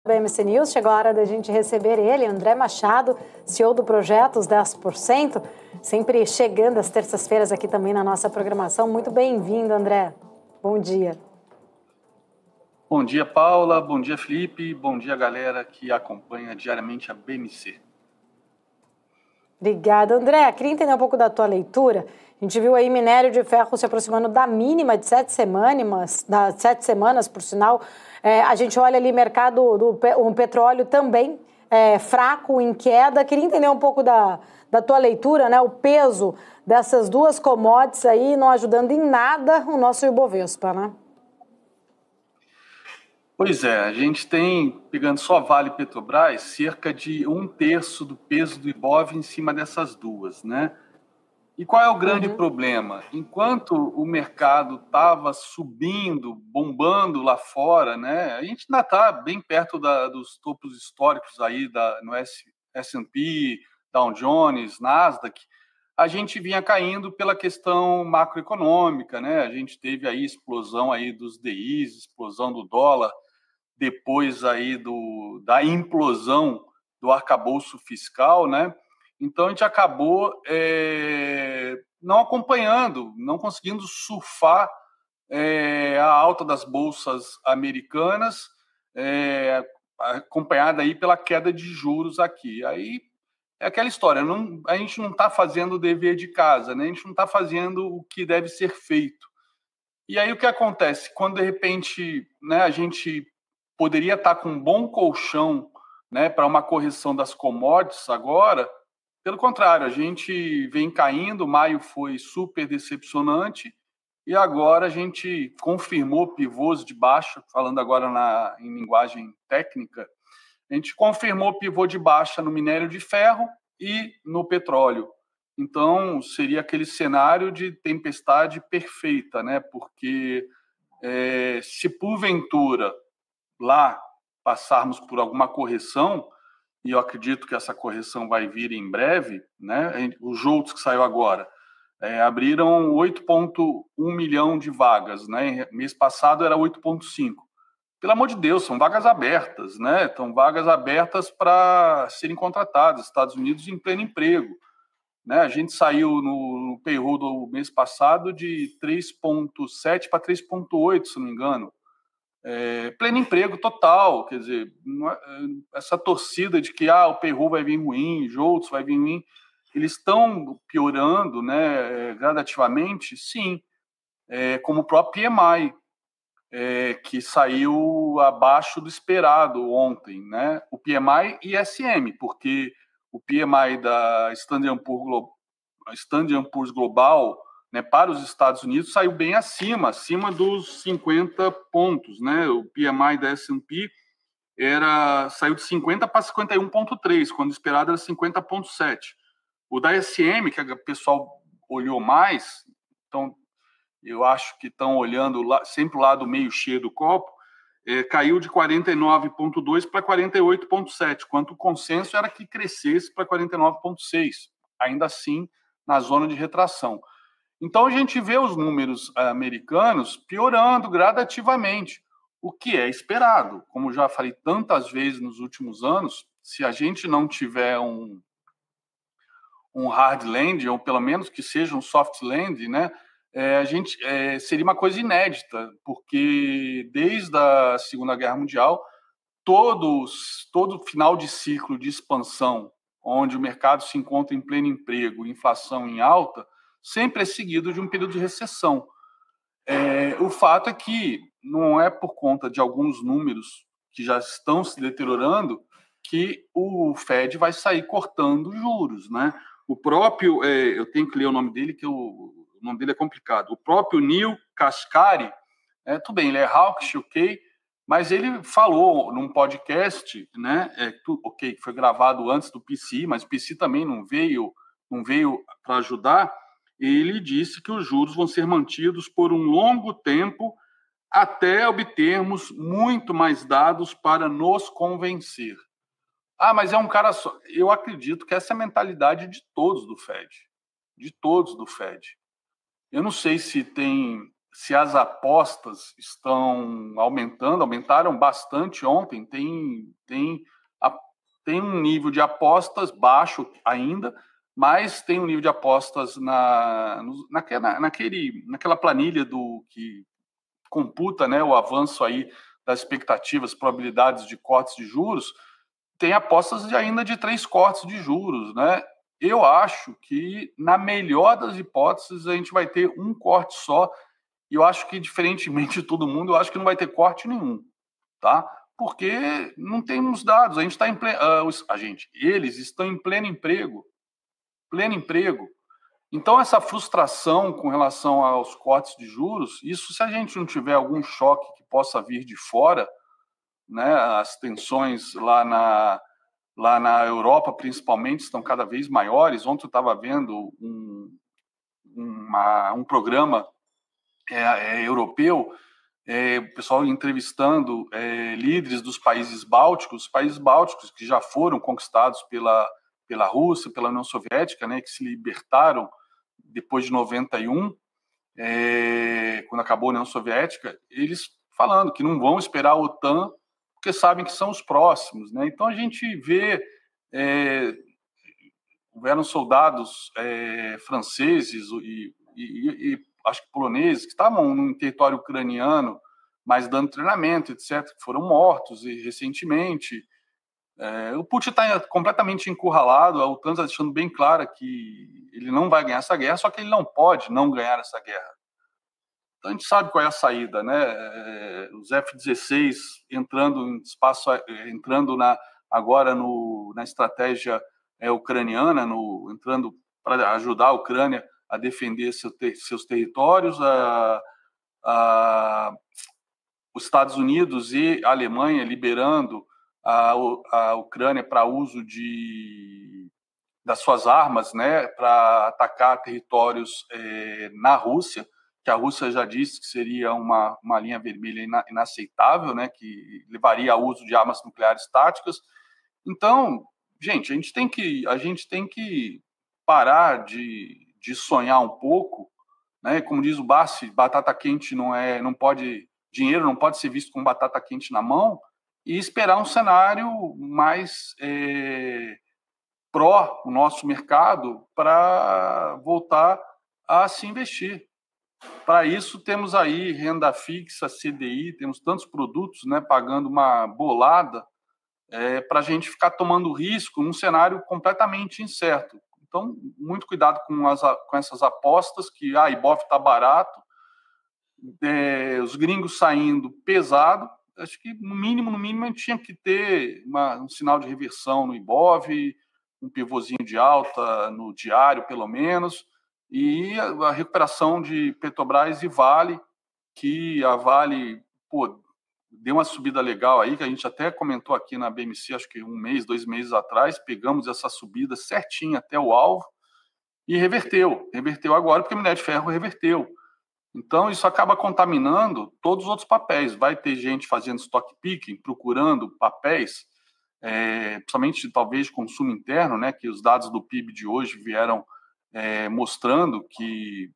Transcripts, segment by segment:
BMC News, chegou a hora da gente receber ele, André Machado, CEO do projeto Os 10%, sempre chegando às terças-feiras aqui também na nossa programação. Muito bem-vindo, André. Bom dia. Bom dia, Paula. Bom dia, Felipe. Bom dia, galera que acompanha diariamente a BMC. Obrigada, André. Queria entender um pouco da tua leitura. A gente viu aí minério de ferro se aproximando da mínima de 7 semanas, por sinal. A gente olha ali mercado do petróleo também fraco, em queda. Queria entender um pouco da tua leitura, né? O peso dessas duas commodities aí não ajudando em nada o nosso Ibovespa, né? Pois é, a gente tem, pegando só Vale e Petrobras, cerca de 1/3 do peso do Ibov em cima dessas duas, né? E qual é o grande problema? Enquanto o mercado estava subindo, bombando lá fora, né? A gente ainda está bem perto dos topos históricos aí no S&P, Dow Jones, Nasdaq. A gente vinha caindo pela questão macroeconômica, né? A gente teve aí explosão aí dos DIs, explosão do dólar, depois aí da implosão do arcabouço fiscal, né? Então a gente acabou não acompanhando, não conseguindo surfar a alta das bolsas americanas, acompanhada aí pela queda de juros aqui. Aí é aquela história, a gente não está fazendo o dever de casa, né? A gente não está fazendo o que deve ser feito. E aí o que acontece? Quando de repente, né, a gente poderia estar com um bom colchão, né, para uma correção das commodities agora, pelo contrário, a gente vem caindo, maio foi super decepcionante e agora a gente confirmou pivôs de baixa, falando agora em linguagem técnica, a gente confirmou pivô de baixa no minério de ferro e no petróleo. Então, seria aquele cenário de tempestade perfeita, né? Porque se porventura lá passarmos por alguma correção, e eu acredito que essa correção vai vir em breve, né? Os JOLTS que saiu agora abriram 8,1 milhão de vagas, né? Mês passado era 8,5. Pelo amor de Deus, são vagas abertas, né? São vagas abertas para serem contratadas. Estados Unidos em pleno emprego, né? A gente saiu no payroll do mês passado de 3,7 para 3,8, se não me engano. Pleno emprego total, quer dizer, essa torcida de que o payroll vai vir ruim, JOLTS vai vir ruim, eles estão piorando, né, gradativamente, sim, como o próprio PMI, que saiu abaixo do esperado ontem, né, o PMI e SM, porque o PMI da Standard Poor's Global, né, para os Estados Unidos saiu bem acima dos 50 pontos, né? O PMI da S&P saiu de 50 para 51,3, quando o esperado era 50,7. O da SM, que o pessoal olhou mais, então eu acho que estão olhando sempre o lado meio cheio do copo, caiu de 49,2 para 48,7, quanto o consenso era que crescesse para 49,6, ainda assim na zona de retração. Então, a gente vê os números americanos piorando gradativamente, o que é esperado. Como já falei tantas vezes nos últimos anos, se a gente não tiver um hard landing, ou pelo menos que seja um soft landing, né, seria uma coisa inédita, porque desde a Segunda Guerra Mundial, todo final de ciclo de expansão, onde o mercado se encontra em pleno emprego, inflação em alta, sempre é seguido de um período de recessão. O fato é que não é por conta de alguns números que já estão se deteriorando que o Fed vai sair cortando juros, né? O próprio, eu tenho que ler o nome dele, que o nome dele é complicado, o próprio Neil Kashkari, tudo bem, ele é hawkish, ok, mas ele falou num podcast, né, ok, que foi gravado antes do PC, mas o PC também não veio para ajudar. Ele disse que os juros vão ser mantidos por um longo tempo até obtermos muito mais dados para nos convencer. Mas é um cara só. Eu acredito que essa é a mentalidade de todos do Fed. De todos do Fed. Eu não sei se tem se as apostas estão aumentaram bastante ontem, tem um nível de apostas baixo ainda, mas tem um nível de apostas naquela planilha que computa, né, o avanço aí das expectativas, probabilidades de cortes de juros, tem apostas ainda de 3 cortes de juros, né? Eu acho que, na melhor das hipóteses, a gente vai ter um corte só, e eu acho que, diferentemente de todo mundo, eu acho que não vai ter corte nenhum, tá? Porque não temos dados, a gente está eles estão em pleno emprego. Então, essa frustração com relação aos cortes de juros, isso, se a gente não tiver algum choque que possa vir de fora, né, as tensões lá na Europa, principalmente, estão cada vez maiores. Ontem eu estava vendo um programa europeu, o pessoal entrevistando líderes dos países bálticos que já foram conquistados pela Rússia, pela União Soviética, né, que se libertaram depois de 91, quando acabou a União Soviética, eles falando que não vão esperar a OTAN, porque sabem que são os próximos, né? Então a gente vê houveram soldados franceses e acho que poloneses que estavam no território ucraniano, mas dando treinamento, etc., que foram mortos recentemente. O Putin está completamente encurralado, a OTAN está deixando bem clara que ele não vai ganhar essa guerra, só que ele não pode não ganhar essa guerra. Então a gente sabe qual é a saída, né? Os F-16 entrando em espaço, agora na estratégia ucraniana, entrando para ajudar a Ucrânia a defender seus territórios, os Estados Unidos e a Alemanha liberando a Ucrânia para uso das suas armas, né, para atacar territórios na Rússia, que a Rússia já disse que seria uma linha vermelha inaceitável, né, que levaria ao uso de armas nucleares táticas. Então, gente, a gente tem que parar de sonhar um pouco, né? Como diz o Bassi, batata quente dinheiro não pode ser visto com batata quente na mão, e esperar um cenário mais pró o nosso mercado para voltar a se investir. Para isso, temos aí renda fixa, CDI, temos tantos produtos, né, pagando uma bolada para a gente ficar tomando risco num cenário completamente incerto. Então, muito cuidado com essas apostas, que a Ibov está barato, os gringos saindo pesado. Acho que, no mínimo, a gente tinha que ter um sinal de reversão no Ibov, um pivôzinho de alta no diário, pelo menos, e a recuperação de Petrobras e Vale, que a Vale, deu uma subida legal aí, que a gente até comentou aqui na BMC, acho que 2 meses atrás, pegamos essa subida certinha até o alvo e reverteu agora, porque o minério de ferro reverteu. Então, isso acaba contaminando todos os outros papéis. Vai ter gente fazendo stock picking, procurando papéis, principalmente talvez de consumo interno, né, que os dados do PIB de hoje vieram mostrando que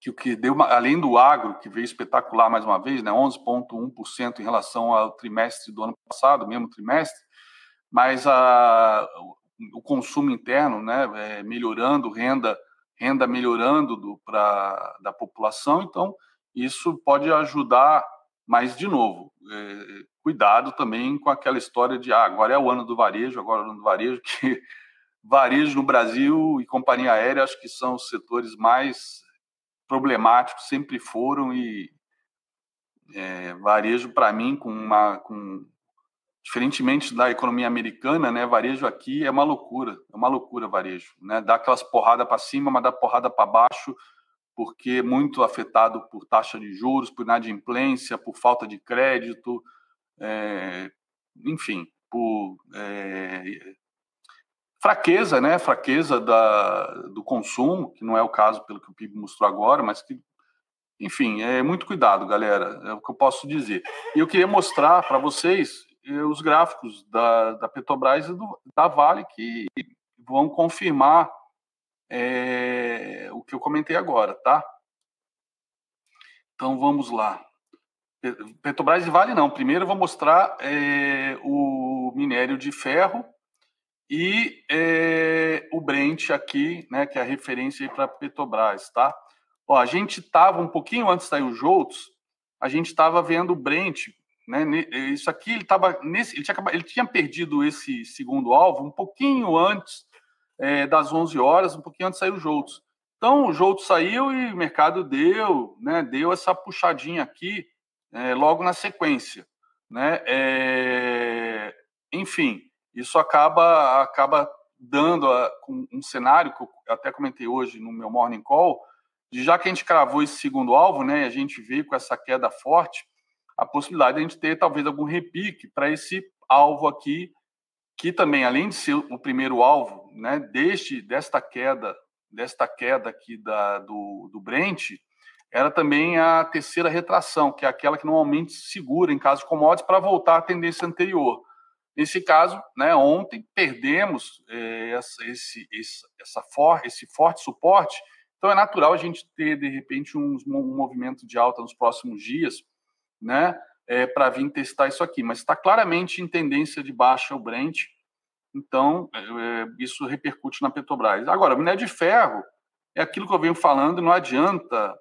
o que deu, além do agro, que veio espetacular mais uma vez, né, 11,1% em relação ao trimestre do ano passado, mesmo trimestre, mas o consumo interno, né, melhorando, renda melhorando da população, então isso pode ajudar, mas, de novo, cuidado também com aquela história de agora é o ano do varejo, que varejo no Brasil e companhia aérea acho que são os setores mais problemáticos, sempre foram, e varejo, para mim, diferentemente da economia americana, né, varejo aqui é uma loucura varejo, né, dá aquelas porradas para cima, mas dá porrada para baixo, porque é muito afetado por taxa de juros, por inadimplência, por falta de crédito, enfim, por fraqueza, né, do consumo, que não é o caso pelo que o PIB mostrou agora, mas que, enfim, muito cuidado, galera, é o que eu posso dizer. E eu queria mostrar para vocês os gráficos da Petrobras e da Vale, que vão confirmar o que eu comentei agora, tá? Então, vamos lá. Petrobras e Vale não. Primeiro eu vou mostrar o minério de ferro e o Brent aqui, né, que é a referência para Petrobras, tá? Ó, a gente estava um pouquinho antes de sair os JOLTS, a gente estava vendo o Brent, né? Isso aqui ele tinha perdido esse segundo alvo um pouquinho antes das 11 horas, um pouquinho antes de sair os JOLTS. Então o JOLTS saiu e o mercado deu essa puxadinha aqui logo na sequência, né? Enfim, isso acaba dando um cenário que eu até comentei hoje no meu Morning Call, de já que a gente cravou esse segundo alvo, né, a gente veio com essa queda forte, a possibilidade de a gente ter talvez algum repique para esse alvo aqui, que também, além de ser o primeiro alvo, né, desta queda aqui do Brent, era também a terceira retração, que é aquela que normalmente segura em caso de commodities para voltar à tendência anterior. Nesse caso, né, ontem perdemos esse forte suporte, então é natural a gente ter, de repente, um movimento de alta nos próximos dias, né, para vir testar isso aqui. Mas está claramente em tendência de baixa o Brent, então isso repercute na Petrobras. Agora, o minério de ferro é aquilo que eu venho falando, não adianta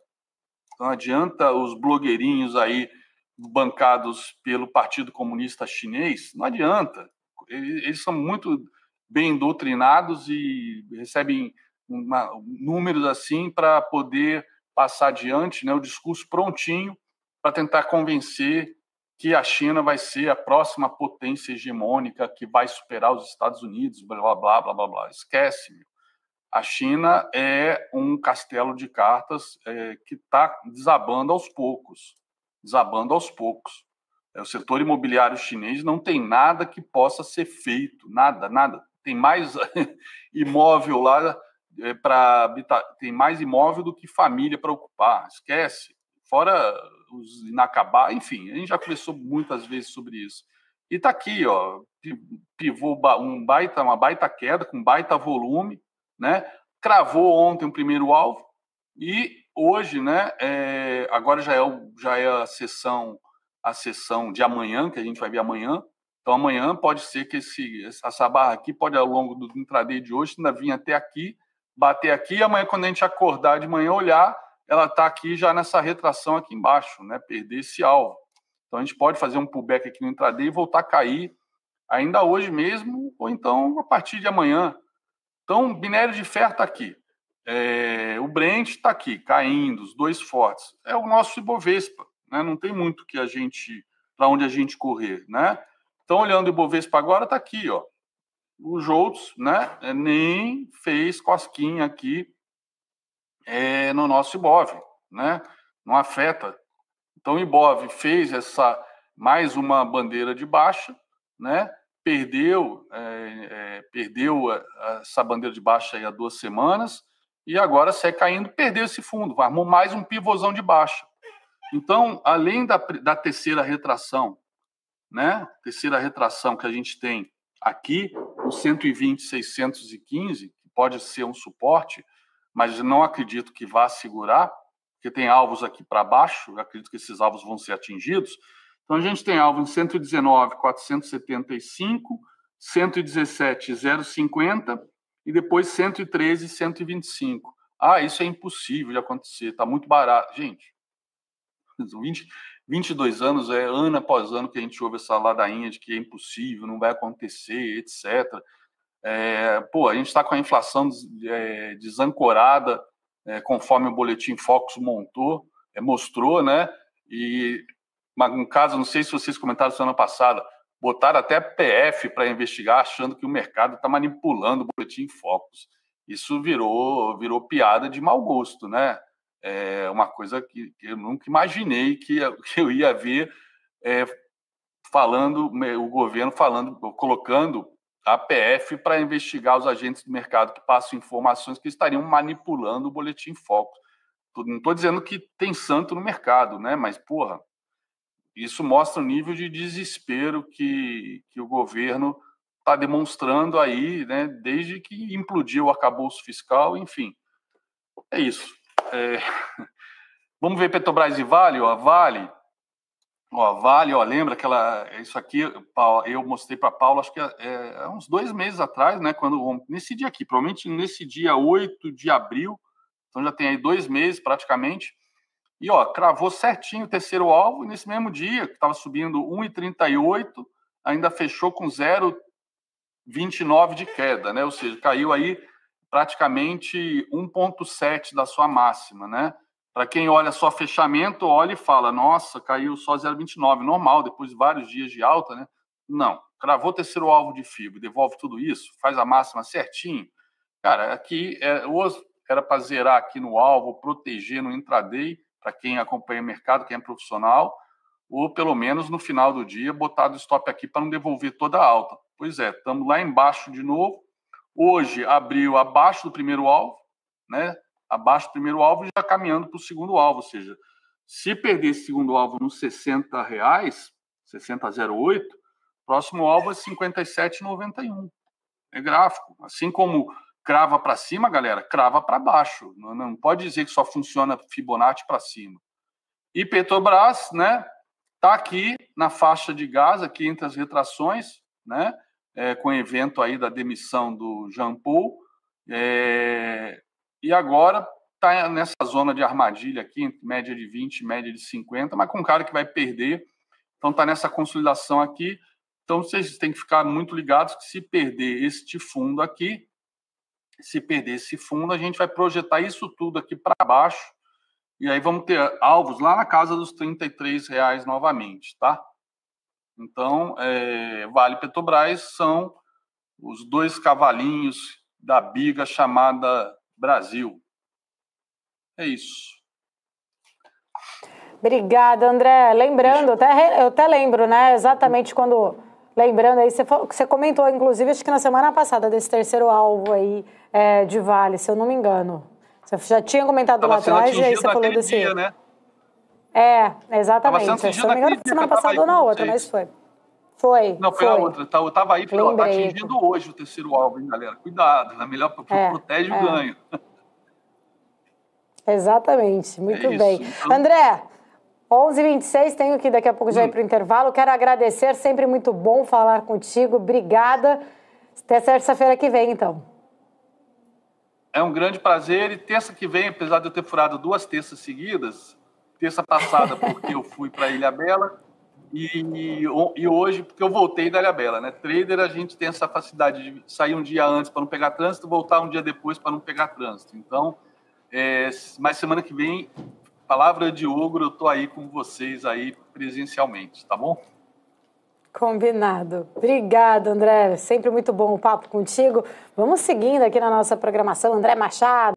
os blogueirinhos aí bancados pelo Partido Comunista Chinês, não adianta. Eles são muito bem doutrinados e recebem números assim para poder passar adiante, né, o discurso prontinho para tentar convencer que a China vai ser a próxima potência hegemônica que vai superar os Estados Unidos, blá, blá, blá, blá, blá. Esquece, meu. A China é um castelo de cartas que está desabando aos poucos. O setor imobiliário chinês não tem nada que possa ser feito, nada. Tem mais imóvel lá para habitar, tem mais imóvel do que família para ocupar. Esquece. Fora os inacabados, enfim, a gente já conversou muitas vezes sobre isso. E está aqui, ó, pivô uma baita queda com baita volume, né? Cravou ontem o primeiro alvo e hoje, né? Agora já é a sessão de amanhã, que a gente vai ver amanhã. Então amanhã pode ser que essa barra aqui pode, ao longo do intraday de hoje, ainda vir até aqui, bater aqui, e amanhã, quando a gente acordar de manhã, olhar, ela está aqui já nessa retração aqui embaixo, né? Perder esse alvo. Então a gente pode fazer um pullback aqui no intraday e voltar a cair ainda hoje mesmo, ou então a partir de amanhã. Então, minério de ferro está aqui. O Brent está aqui, caindo, os dois fortes. É o nosso Ibovespa, né? Não tem muito para onde a gente correr, né? Então, olhando o Ibovespa agora, está aqui, ó. O JOLTS, né, nem fez cosquinha aqui no nosso Ibov, né? Não afeta. Então, o Ibov fez mais uma bandeira de baixa, né? Perdeu essa bandeira de baixa aí há 2 semanas e agora segue caindo, perdeu esse fundo, armou mais um pivôzão de baixa. Então, além da terceira retração, né? Terceira retração que a gente tem aqui, o 120, 615, que pode ser um suporte, mas não acredito que vá segurar, porque tem alvos aqui para baixo, eu acredito que esses alvos vão ser atingidos. Então, a gente tem alvo em 119, 475, 117, 0,50 e depois 113, 125. Ah, isso é impossível de acontecer, está muito barato. Gente, 22 anos, ano após ano que a gente ouve essa ladainha de que é impossível, não vai acontecer, etc. A gente está com a inflação desancorada, conforme o boletim Focus mostrou, né? E no caso, não sei se vocês comentaram semana passada, botaram até PF para investigar, achando que o mercado está manipulando o boletim Focus. Isso virou piada de mau gosto, né? É uma coisa que eu nunca imaginei que eu ia ver o governo colocando a PF para investigar os agentes do mercado que passam informações que estariam manipulando o boletim Focus. Não estou dizendo que tem santo no mercado, né? Mas, porra, isso mostra o nível de desespero que o governo está demonstrando aí, né? Desde que implodiu o arcabouço fiscal, enfim. É isso. Vamos ver Petrobras e Vale, ó, Vale, ó, lembra aquela, isso aqui, eu mostrei para Paulo, acho que é uns 2 meses atrás, né, nesse dia aqui, provavelmente nesse dia 8 de abril, então já tem aí 2 meses praticamente, e ó, cravou certinho o terceiro alvo, e nesse mesmo dia, que estava subindo 1,38, ainda fechou com 0,29 de queda, né, ou seja, caiu aí praticamente 1,7 da sua máxima, né? Para quem olha só fechamento, olha e fala, nossa, caiu só 0,29, normal, depois de vários dias de alta, né? Não, cravou terceiro alvo de FIBO, devolve tudo isso, faz a máxima certinho. Cara, aqui era para zerar aqui no alvo, proteger no intraday, para quem acompanha o mercado, quem é profissional, ou pelo menos no final do dia, botar o stop aqui para não devolver toda a alta. Pois é, estamos lá embaixo de novo. Hoje abriu abaixo do primeiro alvo, né? Abaixo do primeiro alvo e já caminhando para o segundo alvo. Ou seja, se perder esse segundo alvo nos R$60, 60,08, próximo alvo é 57,91. É gráfico. Assim como crava para cima, galera, crava para baixo. Não pode dizer que só funciona Fibonacci para cima. E Petrobras, né? Está aqui na faixa de gás, aqui entre as retrações, né? Com o evento aí da demissão do Jean Paul, e agora está nessa zona de armadilha aqui, entre média de 20 e média de 50, mas com um cara que vai perder, então está nessa consolidação aqui, então vocês têm que ficar muito ligados que se perder este fundo aqui, a gente vai projetar isso tudo aqui para baixo, e aí vamos ter alvos lá na casa dos R$33 novamente, tá? Então, Vale e Petrobras são os 2 cavalinhos da biga chamada Brasil. É isso. Obrigada, André. Lembrando, eu até lembro, né? Exatamente quando... Lembrando aí, você comentou, inclusive, acho que na semana passada, desse terceiro alvo aí de Vale, se eu não me engano. Você já tinha comentado lá atrás e aí você falou desse... dia, né? Exatamente. Se eu não me engano, foi semana passada ou na outra, mas foi. Não, foi a outra. Eu estava aí, está atingindo hoje o terceiro alvo, hein, galera? Cuidado, é melhor protege o ganho. Exatamente, muito bem. Então... André, 11h26, tenho que daqui a pouco já ir para o intervalo. Quero agradecer, sempre muito bom falar contigo. Obrigada. Até terça-feira que vem, então. É um grande prazer. E terça que vem, apesar de eu ter furado 2 terças seguidas, terça passada porque eu fui para Ilhabela e hoje porque eu voltei da Ilhabela, né? Trader, a gente tem essa facilidade de sair um dia antes para não pegar trânsito, voltar um dia depois para não pegar trânsito. Então, mas semana que vem, palavra de ogro, eu estou aí com vocês aí presencialmente, tá bom? Combinado. Obrigada, André. Sempre muito bom o papo contigo. Vamos seguindo aqui na nossa programação. André Machado.